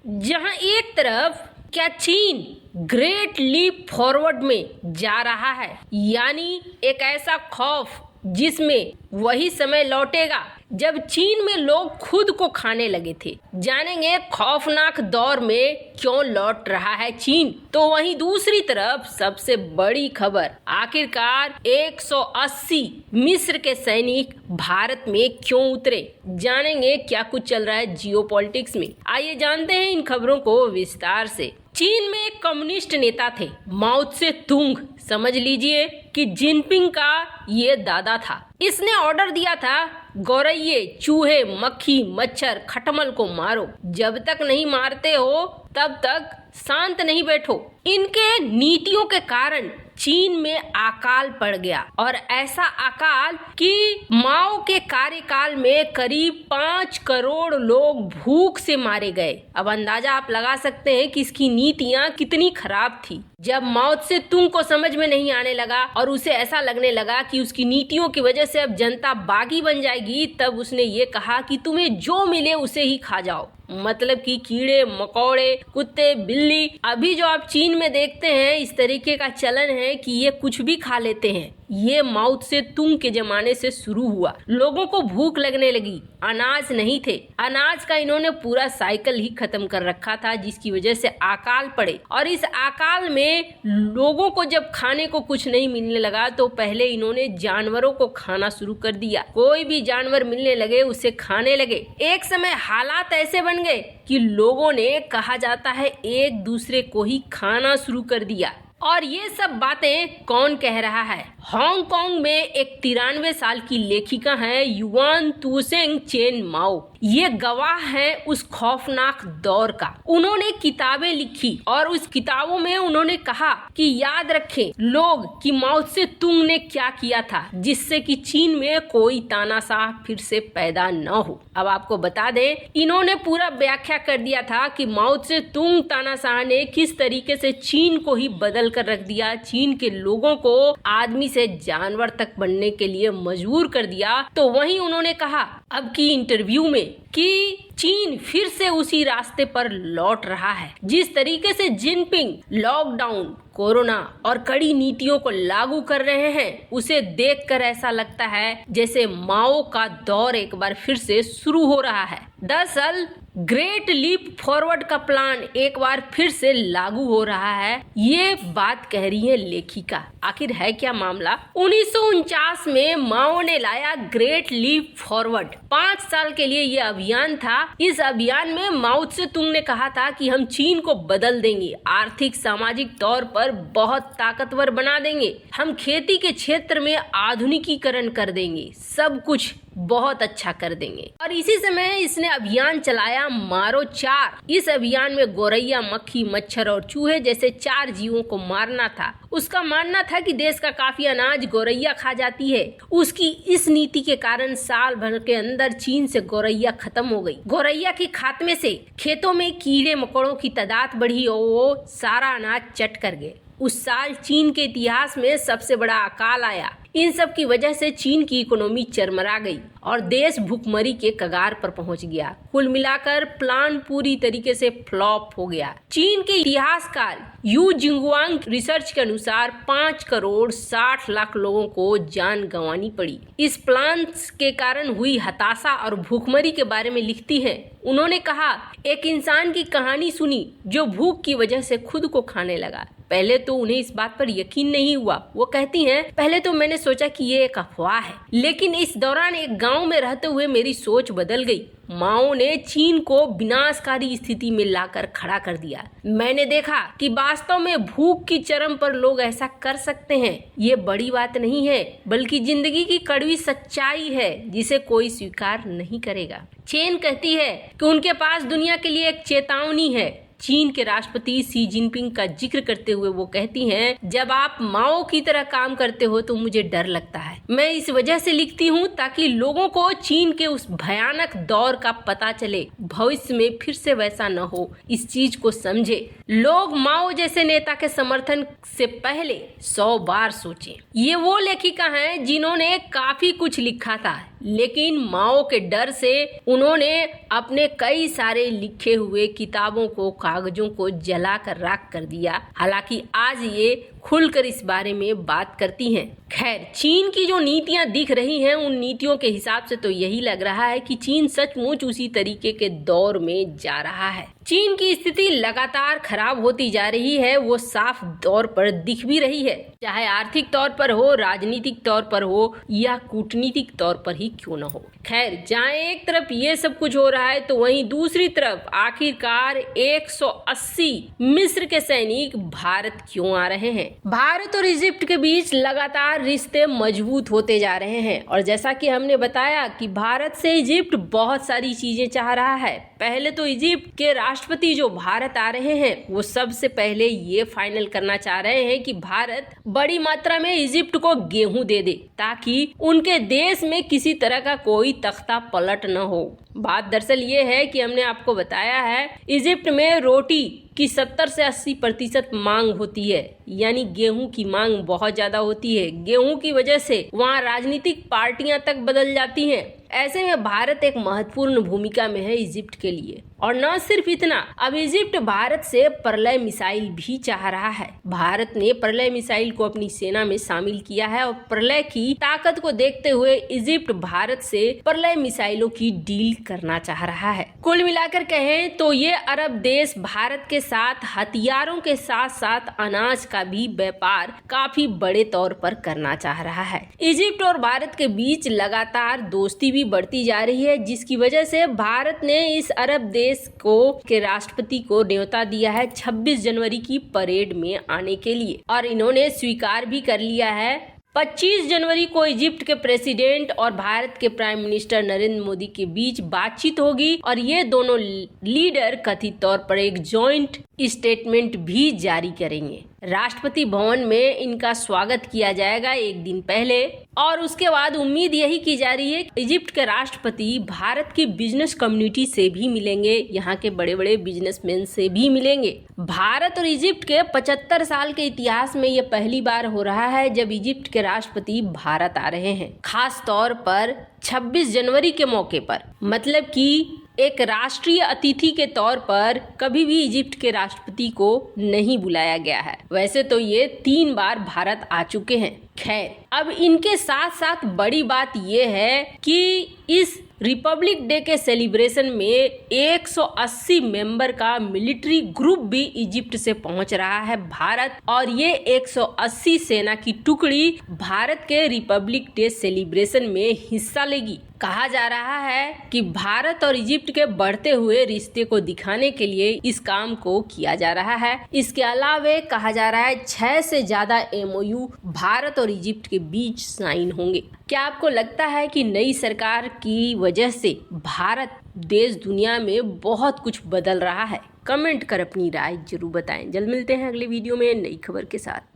जहां एक तरफ क्या चीन ग्रेट लीप फॉरवर्ड में जा रहा है, यानी एक ऐसा खौफ जिसमें वही समय लौटेगा जब चीन में लोग खुद को खाने लगे थे। जानेंगे खौफनाक दौर में क्यों लौट रहा है चीन। तो वहीं दूसरी तरफ सबसे बड़ी खबर, आखिरकार 180 मिस्र के सैनिक भारत में क्यों उतरे। जानेंगे क्या कुछ चल रहा है जियोपॉलिटिक्स में। आइए जानते हैं इन खबरों को विस्तार से। चीन में एक कम्युनिस्ट नेता थे, माओ त्से तुंग। समझ लीजिए कि जिनपिंग का ये दादा था। इसने ऑर्डर दिया था, गौरैये, चूहे, मक्खी, मच्छर, खटमल को मारो। जब तक नहीं मारते हो तब तक शांत नहीं बैठो। इनके नीतियों के कारण चीन में अकाल पड़ गया, और ऐसा अकाल कि माओ के कार्यकाल में करीब 5 करोड़ लोग भूख से मारे गए। अब अंदाजा आप लगा सकते हैं कि इसकी नीतियां कितनी खराब थी। जब माओ त्से तुंग को समझ में नहीं आने लगा और उसे ऐसा लगने लगा कि उसकी नीतियों की वजह से अब जनता बागी बन जाएगी, तब उसने ये कहा कि तुम्हें जो मिले उसे ही खा जाओ। मतलब कि कीड़े मकोड़े, कुत्ते, बिल्ली। अभी जो आप चीन में देखते हैं इस तरीके का चलन है कि ये कुछ भी खा लेते हैं। ये माओ त्से तुंग के जमाने से शुरू हुआ। लोगों को भूख लगने लगी, अनाज नहीं थे। अनाज का इन्होंने पूरा साइकिल ही खत्म कर रखा था, जिसकी वजह से अकाल पड़े। और इस अकाल में लोगों को जब खाने को कुछ नहीं मिलने लगा तो पहले इन्होंने जानवरों को खाना शुरू कर दिया। कोई भी जानवर मिलने लगे उसे खाने लगे। एक समय हालात ऐसे बन गए कि लोगों ने, कहा जाता है, एक दूसरे को ही खाना शुरू कर दिया। और ये सब बातें कौन कह रहा है? हांगकांग में एक 93 साल की लेखिका है, युआन तुसेंग चेन माओ। ये गवाह है उस खौफनाक दौर का। उन्होंने किताबें लिखी और उस किताबों में उन्होंने कहा कि याद रखें लोग कि माओ त्से तुंग ने क्या किया था, जिससे कि चीन में कोई तानाशाह फिर से पैदा न हो। अब आपको बता दें, इन्होंने पूरा व्याख्या कर दिया था कि माओ त्से तुंग तानाशाह ने किस तरीके से चीन को ही बदल कर रख दिया, चीन के लोगों को आदमी से जानवर तक बनने के लिए मजबूर कर दिया। तो वहीं उन्होंने कहा अब की इंटरव्यू में कि चीन फिर से उसी रास्ते पर लौट रहा है। जिस तरीके से जिनपिंग लॉकडाउन, कोरोना और कड़ी नीतियों को लागू कर रहे हैं, उसे देखकर ऐसा लगता है जैसे माओ का दौर एक बार फिर से शुरू हो रहा है। दरअसल ग्रेट लीप फॉरवर्ड का प्लान एक बार फिर से लागू हो रहा है, ये बात कह रही है लेखिका। आखिर है क्या मामला? 1949 में माओ ने लाया ग्रेट लीप फॉरवर्ड। 5 साल के लिए ये अभियान था। इस अभियान में माओ त्से तुंग ने कहा था कि हम चीन को बदल देंगे, आर्थिक सामाजिक तौर पर बहुत ताकतवर बना देंगे, हम खेती के क्षेत्र में आधुनिकीकरण कर देंगे, सब कुछ बहुत अच्छा कर देंगे। और इसी समय इसने अभियान चलाया मारो 4। इस अभियान में गौरैया, मक्खी, मच्छर और चूहे जैसे 4 जीवों को मारना था। उसका मानना था कि देश का काफी अनाज गौरैया खा जाती है। उसकी इस नीति के कारण साल भर के अंदर चीन से गौरैया खत्म हो गई। गौरैया के खात्मे से खेतों में कीड़े मकोड़ों की तादाद बढ़ी और वो सारा अनाज चट कर गए। उस साल चीन के इतिहास में सबसे बड़ा अकाल आया। इन सब की वजह से चीन की इकोनॉमी चरमरा गई और देश भुखमरी के कगार पर पहुंच गया। कुल मिलाकर प्लान पूरी तरीके से फ्लॉप हो गया। चीन के इतिहासकार यू जिंगवांग रिसर्च के अनुसार 5 करोड़ 60 लाख लोगों को जान गंवानी पड़ी। इस प्लान के कारण हुई हताशा और भूखमरी के बारे में लिखती हैं। उन्होंने कहा, एक इंसान की कहानी सुनी जो भूख की वजह से खुद को खाने लगा। पहले तो उन्हें इस बात पर यकीन नहीं हुआ। वो कहती हैं, पहले तो मैंने सोचा कि ये एक अफवाह है, लेकिन इस दौरान एक गांव में रहते हुए मेरी सोच बदल गई। माओ ने चीन को विनाशकारी स्थिति में लाकर खड़ा कर दिया। मैंने देखा कि वास्तव में भूख की चरम पर लोग ऐसा कर सकते हैं। ये बड़ी बात नहीं है, बल्कि जिंदगी की कड़वी सच्चाई है जिसे कोई स्वीकार नहीं करेगा। चेन कहती है कि उनके पास दुनिया के लिए एक चेतावनी है। चीन के राष्ट्रपति शी जिनपिंग का जिक्र करते हुए वो कहती हैं, जब आप माओ की तरह काम करते हो तो मुझे डर लगता है। मैं इस वजह से लिखती हूँ ताकि लोगों को चीन के उस भयानक दौर का पता चले, भविष्य में फिर से वैसा न हो, इस चीज को समझे। लोग माओ जैसे नेता के समर्थन से पहले 100 बार सोचें। ये वो लेखिका हैं जिन्होंने काफी कुछ लिखा था, लेकिन माओ के डर से उन्होंने अपने कई सारे लिखे हुए किताबों को, कागजों को जलाकर राख कर दिया। हालांकि आज ये खुलकर इस बारे में बात करती हैं। खैर, चीन की जो नीतियां दिख रही हैं, उन नीतियों के हिसाब से तो यही लग रहा है कि चीन सचमुच उसी तरीके के दौर में जा रहा है। चीन की स्थिति लगातार खराब होती जा रही है, वो साफ तौर पर दिख भी रही है, चाहे आर्थिक तौर पर हो, राजनीतिक तौर पर हो या कूटनीतिक तौर पर ही क्यों न हो। खैर, जहाँ एक तरफ ये सब कुछ हो रहा है तो वहीं दूसरी तरफ आखिरकार 180 मिस्र के सैनिक भारत क्यों आ रहे हैं। भारत और इजिप्ट के बीच लगातार रिश्ते मजबूत होते जा रहे हैं और जैसा कि हमने बताया कि भारत से इजिप्ट बहुत सारी चीजें चाह रहा है। पहले तो इजिप्ट के राष्ट्रपति जो भारत आ रहे हैं वो सबसे पहले ये फाइनल करना चाह रहे हैं कि भारत बड़ी मात्रा में इजिप्ट को गेहूं दे दे ताकि उनके देश में किसी तरह का कोई तख्ता पलट न हो। बात दरअसल ये है कि हमने आपको बताया है इजिप्ट में रोटी की 70 से 80% मांग होती है, यानी गेहूं की मांग बहुत ज्यादा होती है। गेहूं की वजह से वहाँ राजनीतिक पार्टियां तक बदल जाती हैं। ऐसे में भारत एक महत्वपूर्ण भूमिका में है इजिप्ट के लिए। और न सिर्फ इतना, अब इजिप्ट भारत से प्रलय मिसाइल भी चाह रहा है। भारत ने प्रलय मिसाइल को अपनी सेना में शामिल किया है और प्रलय की ताकत को देखते हुए इजिप्ट भारत से प्रलय मिसाइलों की डील करना चाह रहा है। कुल मिलाकर कहें तो ये अरब देश भारत के साथ हथियारों के साथ साथ अनाज का भी व्यापार काफी बड़े तौर पर करना चाह रहा है। इजिप्ट और भारत के बीच लगातार दोस्ती भी बढ़ती जा रही है, जिसकी वजह से भारत ने इस अरब देश के राष्ट्रपति को न्योता दिया है 26 जनवरी की परेड में आने के लिए और इन्होंने स्वीकार भी कर लिया है। 25 जनवरी को इजिप्ट के प्रेसिडेंट और भारत के प्राइम मिनिस्टर नरेंद्र मोदी के बीच बातचीत होगी और ये दोनों लीडर कथित तौर पर एक जॉइंट स्टेटमेंट भी जारी करेंगे। राष्ट्रपति भवन में इनका स्वागत किया जाएगा एक दिन पहले और उसके बाद उम्मीद यही की जा रही है कि इजिप्ट के राष्ट्रपति भारत की बिजनेस कम्युनिटी से भी मिलेंगे, यहाँ के बड़े बड़े बिजनेसमैन से भी मिलेंगे। भारत और इजिप्ट के 75 साल के इतिहास में ये पहली बार हो रहा है जब इजिप्ट के राष्ट्रपति भारत आ रहे हैं, खास तौर पर 26 जनवरी के मौके पर। मतलब कि एक राष्ट्रीय अतिथि के तौर पर कभी भी इजिप्ट के राष्ट्रपति को नहीं बुलाया गया है। वैसे तो ये 3 बार भारत आ चुके हैं। खैर, अब इनके साथ साथ बड़ी बात ये है कि इस रिपब्लिक डे के सेलिब्रेशन में 180 मेंबर का मिलिट्री ग्रुप भी इजिप्ट से पहुंच रहा है भारत और ये 180 सेना की टुकड़ी भारत के रिपब्लिक डे सेलिब्रेशन में हिस्सा लेगी। कहा जा रहा है कि भारत और इजिप्ट के बढ़ते हुए रिश्ते को दिखाने के लिए इस काम को किया जा रहा है। इसके अलावा कहा जा रहा है 6 से ज्यादा MOU भारत और इजिप्ट के बीच साइन होंगे। क्या आपको लगता है कि नई सरकार की वजह से भारत देश दुनिया में बहुत कुछ बदल रहा है? कमेंट कर अपनी राय जरूर बताएं। जल्द मिलते हैं अगले वीडियो में नई खबर के साथ।